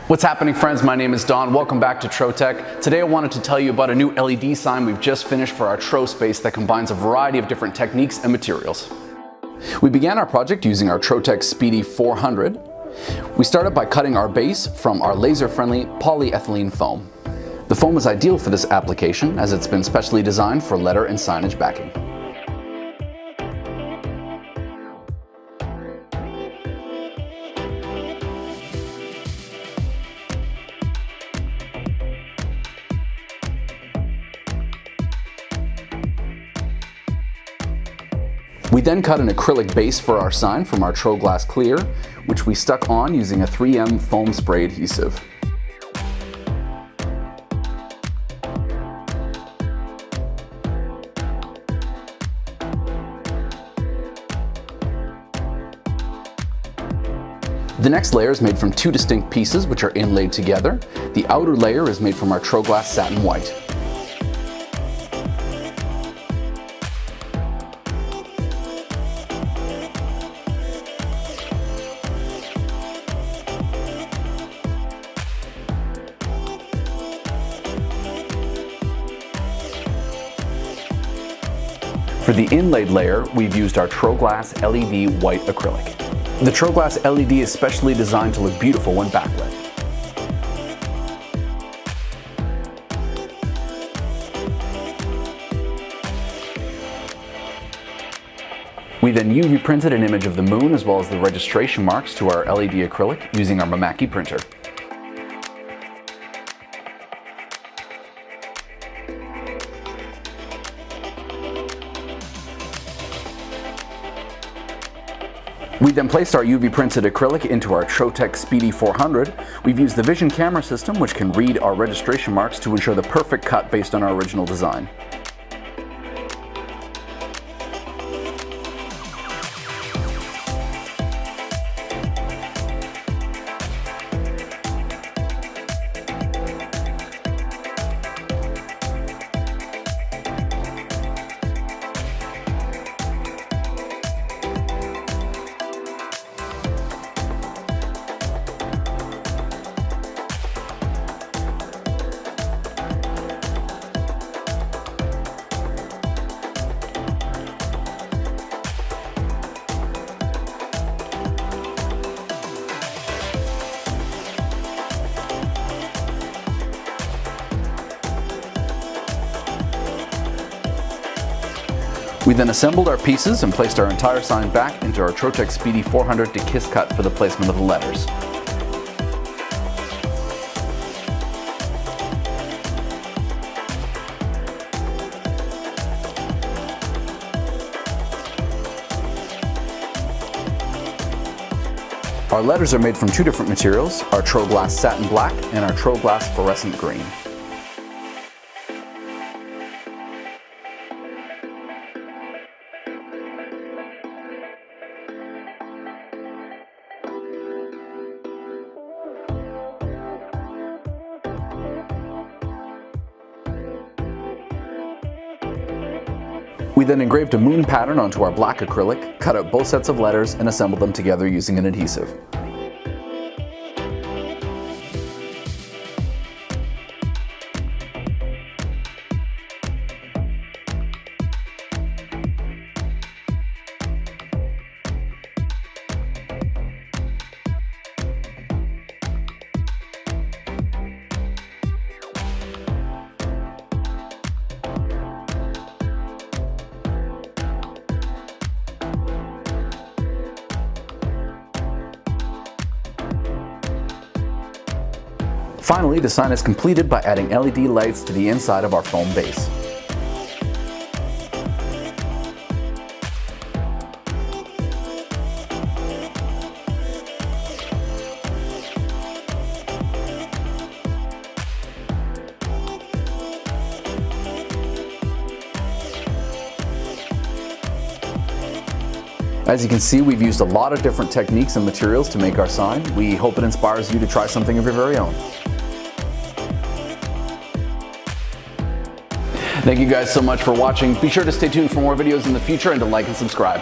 What's happening, friends? My name is Don. Welcome back to Trotec. Today I wanted to tell you about a new LED sign we've just finished for our Tro space that combines a variety of different techniques and materials. We began our project using our Trotec Speedy 400. We started by cutting our base from our laser-friendly polyethylene foam. The foam is ideal for this application as it's been specially designed for letter and signage backing. We then cut an acrylic base for our sign from our TroGlass Clear, which we stuck on using a 3M foam spray adhesive. The next layer is made from two distinct pieces which are inlaid together. The outer layer is made from our TroGlass Satin White. For the inlaid layer, we've used our TroGlass LED White Acrylic. The TroGlass LED is specially designed to look beautiful when backlit. We then UV printed an image of the moon as well as the registration marks to our LED acrylic using our Mimaki printer. We then placed our UV printed acrylic into our Trotec Speedy 400. We've used the vision camera system which can read our registration marks to ensure the perfect cut based on our original design. We then assembled our pieces and placed our entire sign back into our Trotec Speedy 400 to kiss cut for the placement of the letters. Our letters are made from two different materials, our TroGlass Satin Black and our TroGlass Fluorescent Green. We then engraved a moon pattern onto our black acrylic, cut out both sets of letters, and assembled them together using an adhesive. Finally, the sign is completed by adding LED lights to the inside of our foam base. As you can see, we've used a lot of different techniques and materials to make our sign. We hope it inspires you to try something of your very own. Thank you guys so much for watching. Be sure to stay tuned for more videos in the future and to like and subscribe.